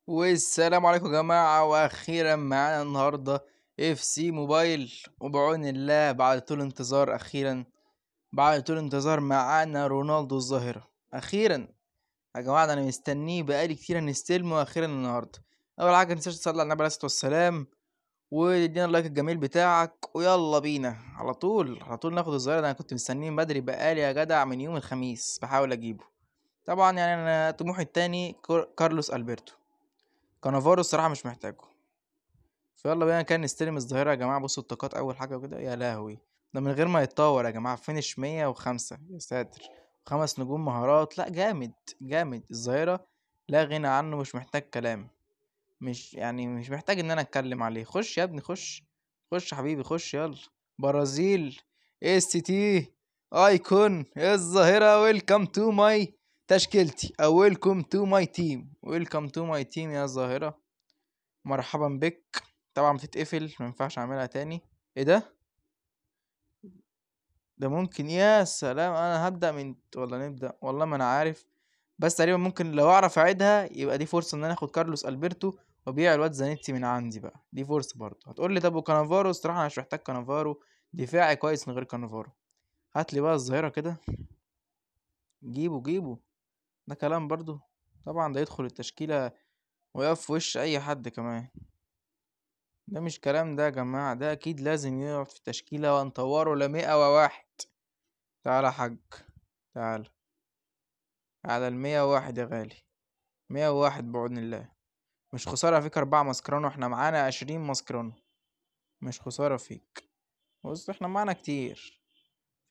والسلام عليكم يا جماعة، وأخيرا معانا النهاردة اف سي موبايل. وبعون الله بعد طول انتظار، أخيرا بعد طول انتظار معانا رونالدو الظاهرة. أخيرا يا جماعة، ده أنا مستنيه بقالي كتير نستلمه أخيرا النهاردة. أول حاجة متنساش تصلي على النبي عليه الصلاة والسلام، وتدينا اللايك الجميل بتاعك، ويلا بينا على طول على طول ناخد الظاهرة ده. أنا كنت مستنيه من بدري بقالي يا جدع من يوم الخميس بحاول أجيبه. طبعا يعني أنا طموحي التاني كارلوس ألبرتو. كانافارو الصراحة مش محتاجه. فيلا بينا كان نستلم الظاهرة يا جماعة. بصوا الطاقات أول حاجة كده، يا لهوي، ده من غير ما يتطور يا جماعة. فينش 105، يا ساتر. 5 نجوم مهارات، لا جامد جامد الظاهرة. لا غنى عنه، مش محتاج كلام. مش محتاج إن أنا أتكلم عليه. خش يا ابني، خش. خش يا حبيبي، خش يلا. برازيل. اس تي. ايكون الظاهرة. ويلكم تو ماي تشكيلتي، او ويلكم تو ماي تيم. ويلكم تو ماي تيم يا الظاهرة. مرحبا بك. طبعا بتتقفل، ما ينفعش اعملها تاني. ايه ده؟ ده ممكن؟ يا سلام، انا هبدأ من ولا نبدأ؟ والله ما انا عارف. بس تقريبا ممكن لو اعرف اعيدها يبقى دي فرصة ان انا اخد كارلوس البرتو وابيع الواد زانيتي من عندي بقى. دي فرصة برضه. هتقول لي طب وكانافارو؟ الصراحة انا مش محتاج كانافارو. دفاعي كويس من غير كانافارو. هات لي بقى الظاهرة كده. جيبه جيبه. ده كلام برضه؟ طبعا ده يدخل التشكيلة ويقف في وش اي حد كمان. ده مش كلام ده يا جماعة، ده أكيد لازم يقعد في التشكيلة ونطوره ل101. تعالى يا حاج، تعالى على 101 يا غالي. 101 بعون الله. مش خسارة فيك 4 مسكران واحنا معانا 20 مسكران. مش خسارة فيك. بص احنا معانا كتير،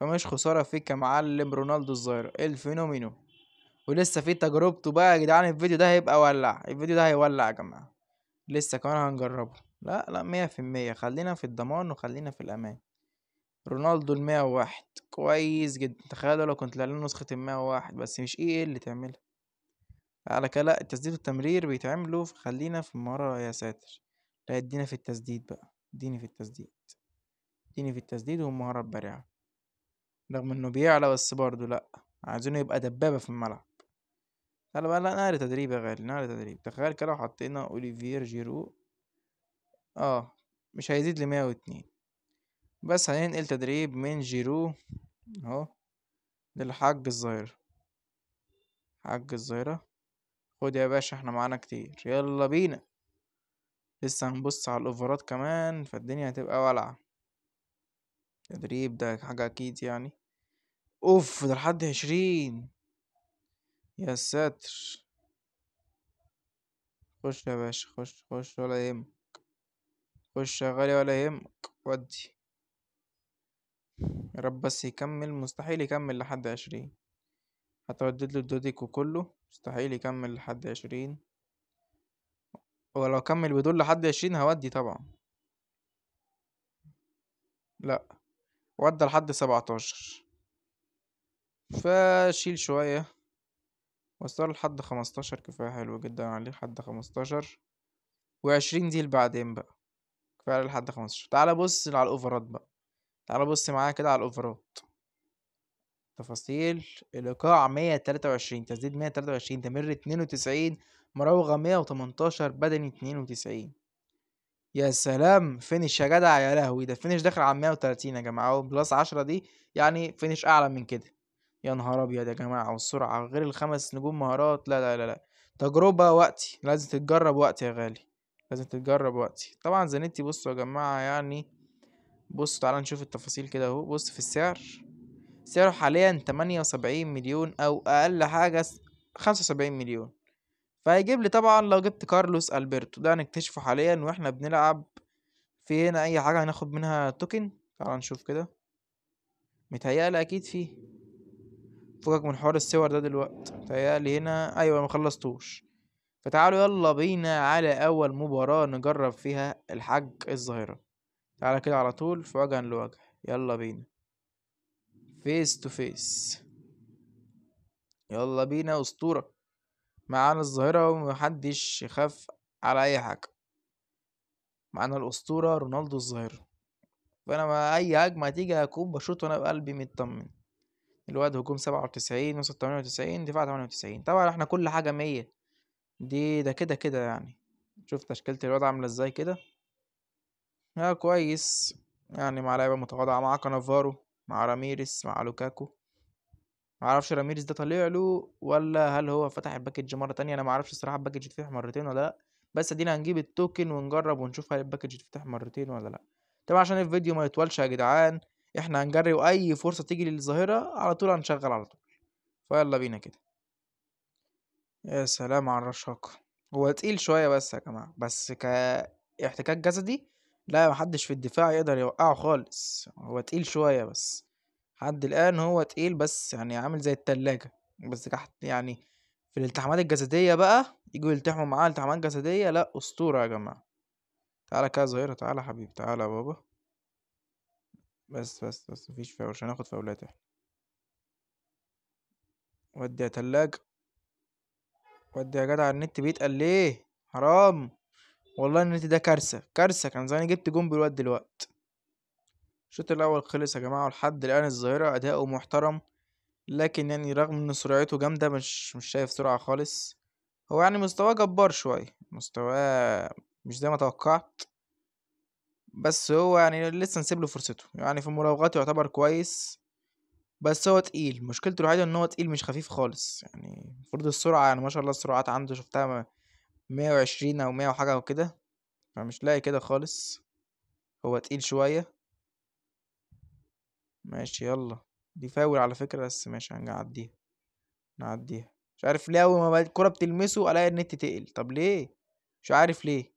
فمش خسارة فيك يا معلم رونالدو الظاهرة الفينومينو. ولسه في تجربته بقى يا جدعان. الفيديو ده هيبقى ولع، الفيديو ده هيولع يا جماعة. لسه كمان هنجربه. لا لا، 100%. خلينا في الضمان وخلينا في الأمان. رونالدو 101 كويس جدا. تخيل لو كنت لعلنا نسخة 101، بس مش ايه اللي تعملها على كده. لا، التسديد والتمرير بيتعملوا، خلينا في المهارة يا ساتر. لا، ادينا في التسديد بقى، اديني في التسديد. اديني في التسديد والمهارة البارعة. رغم انه بيعلى بس برضه لا. عايزينه يبقى دبابة في الملعب. تعالى بقى، لا نقل تدريب يا غالي، نقل تدريب. تخيل كده لو حطينا اوليفير جيرو. اه، مش هيزيد ل102. بس هننقل تدريب من جيرو اهو للحاج الظاهرة. حاج الظاهرة، خد يا باشا، احنا معانا كتير، يلا بينا. لسه هنبص على الاوفرات كمان، فالدنيا هتبقى ولعة. تدريب ده حاجة اكيد يعني. اوف، ده لحد 20. يا ساتر. خش يا باشا، خش خش ولا يهمك. خش يا غالي ولا يهمك. ودي. يا رب بس يكمل. مستحيل يكمل لحد 20. هتودد له الدوديكو كله. مستحيل يكمل لحد 20. ولو كمل بدول لحد 20 هودي طبعا. لا، ودى لحد 17. فشيل شوية. وصل لحد 15، كفاية حلو جدا عليه لحد 15. و20 دي بعدين بقى. كفاية لحد 15. تعال بص على الأوفرات بقى. تعال بص معايا كده على الأوفرات. تفاصيل. الإيقاع 123، تسديد 123، تمرير 92، مراوغة 118، بدني 92. يا سلام، فينش يا جدع، يا لهوي، ده فينش داخل على 130 يا جماعة، وبلس 10 دي يعني فينش أعلى من كده. يا نهار أبيض يا جماعة. والسرعة غير ال5 نجوم مهارات. لا لا لا لا. تجربة وقتي، لازم تتجرب وقتي يا غالي. لازم تتجرب وقتي. طبعا زانيتي بصوا يا جماعة يعني. بصوا تعالى نشوف التفاصيل كده اهو. بص في السعر. سعره حاليا 78 مليون، أو أقل حاجة 75 مليون. فهيجيب لي طبعا لو جبت كارلوس ألبرتو. ده هنكتشفه حاليا واحنا بنلعب. في هنا أي حاجة هناخد منها توكن؟ تعال نشوف كده. متهيألي أكيد فيه. فكك من حوار الصور ده دلوقتي. متهيألي هنا أيوة، مخلصتوش. فتعالوا يلا بينا على أول مباراة نجرب فيها الحاج الظاهرة. تعالى كده على طول في وجها لوجه. يلا بينا. فيس تو فيس. يلا بينا أسطورة. معانا الظاهرة ومحدش يخاف على أي حاجة. معانا الأسطورة رونالدو الظاهرة. فأنا ما أي هجمة تيجي هكون بشوط وأنا بقلبي مطمن. الواد هجوم 97، وسط 98، دفاع 98. طبعا احنا كل حاجة 100. ده كده كده يعني. شوف تشكيلة الواد عاملة ازاي كده. اه كويس. يعني مع لعيبة متواضعة، مع كانافارو، مع راميريس، مع لوكاكو. معرفش راميريس ده طالع له ولا هل هو فتح الباكج مرة تانية، انا معرفش الصراحة الباكج يتفتح مرتين ولا لا. بس ادينا هنجيب التوكن ونجرب ونشوف هل الباكج يتفتح مرتين ولا لا. طبعا عشان الفيديو ما يطولش يا جدعان، احنا هنجري واي فرصة تيجي للظاهرة على طول هنشغل على طول. فيلا بينا كده. يا سلام على الرشاقة. هو تقيل شوية بس يا جماعة، بس كاحتكاك جسدي لا، محدش في الدفاع يقدر يوقعه خالص. هو تقيل شوية بس لحد الآن هو تقيل، بس يعني عامل زي التلاجة. بس تحت يعني في الالتحامات الجسدية بقى يجوا يلتحموا معاه التحامات جسدية، لا أسطورة يا جماعة. تعالى كده ظاهرة، تعالى يا حبيبي، تعالى يا بابا. بس مفيش فاول، مش هناخد فاولات احنا. ودي يا تلاج، ودي يا جدع. النت بيتقل ليه؟ حرام. والله النت ده كارثة كارثة، كان زماني جبت جون بالواد دلوقت. الشوط الأول خلص يا جماعة، ولحد الآن الظاهرة أداؤه محترم. لكن يعني رغم إن سرعته جامدة، مش شايف سرعة خالص. هو يعني مستواه جبار شوية، مستواه مش زي ما توقعت. بس هو يعني لسه نسيب له فرصته، يعني في المراوغات يعتبر كويس. بس هو تقيل، مشكلته الوحيدة ان هو تقيل مش خفيف خالص. يعني المفروض السرعة، يعني ما شاء الله السرعات عنده شفتها 120 او 100 وحاجة وكده. فمش لاقي كده خالص. هو تقيل شوية. ماشي يلا. دي فاول على فكرة، بس ماشي هنعديها. نعديها. مش عارف ليه اول ما الكرة بتلمسه الاقي النت تقل، طب ليه؟ مش عارف ليه.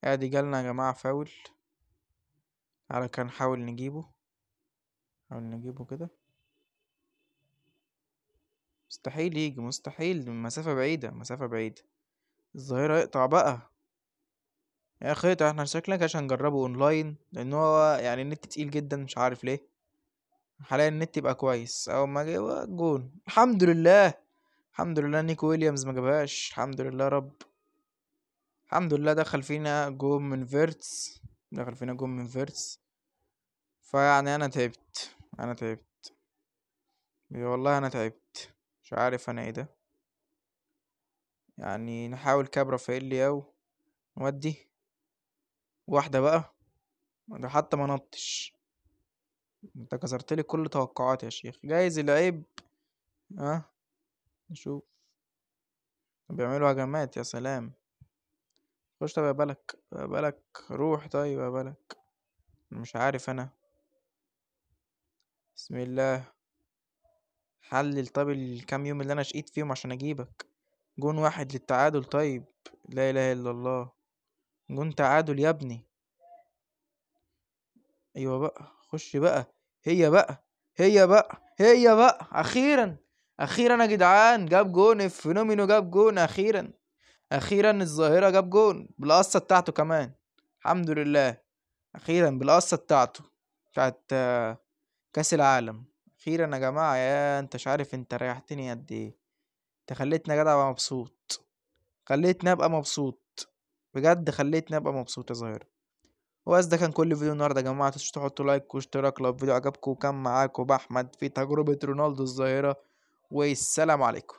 ادي جالنا يا جماعة فاول. تعالى كان نحاول نجيبه. نحاول نجيبه كده. مستحيل يجي، مستحيل، مسافة بعيدة مسافة بعيدة. الظاهرة يقطع بقى. يا اخي اقطع، احنا شكلك عشان نجربه اونلاين، لان هو يعني النت تقيل جدا مش عارف ليه. حاليا النت يبقى كويس اول ما جه جون، الحمد لله. الحمد لله نيكو ويليامز ما جابهاش، الحمد لله يا رب. الحمد لله دخل فينا جون من فيرتس. دخل فينا جون من فيرتس. فيعني انا تعبت. انا تعبت. والله انا تعبت. مش عارف انا ايه ده. يعني نحاول كاب رافائيل او نودي واحدة بقى. ده حتى ما نطش. انت كسرت لي كل توقعاتي يا شيخ، جايز العيب. اه. نشوف. بيعملوا هجمات، يا سلام. خش، طب يا بالك يا بالك. روح طيب يا بالك. مش عارف انا. بسم الله. حلل طب الكام يوم اللي انا شقيت فيهم عشان اجيبك. جون واحد للتعادل طيب. لا اله الا الله. جون تعادل يا ابني. ايوه بقى، خش بقى. هي بقى. هي بقى اخيرا. اخيرا يا جدعان، جاب جون الفينومينو، جاب جون اخيرا. اخيرا الظاهرة جاب جون بالقصة بتاعته كمان. الحمد لله. اخيرا بالقصة بتاعته. بتاعت كاس العالم. اخيرا يا جماعة، يا انت مش عارف انت ريحتني قد ايه. انت خليتني يا جدع ابقى مبسوط. خليتني ابقى مبسوط. بجد خليتني ابقى مبسوط يا ظاهرة. وبس ده كان كل فيديو النهارده يا جماعة، متنسوش تحطوا لايك واشتراك لو الفيديو عجبكم. وكان معاكم بأحمد في تجربة رونالدو الظاهرة. والسلام عليكم.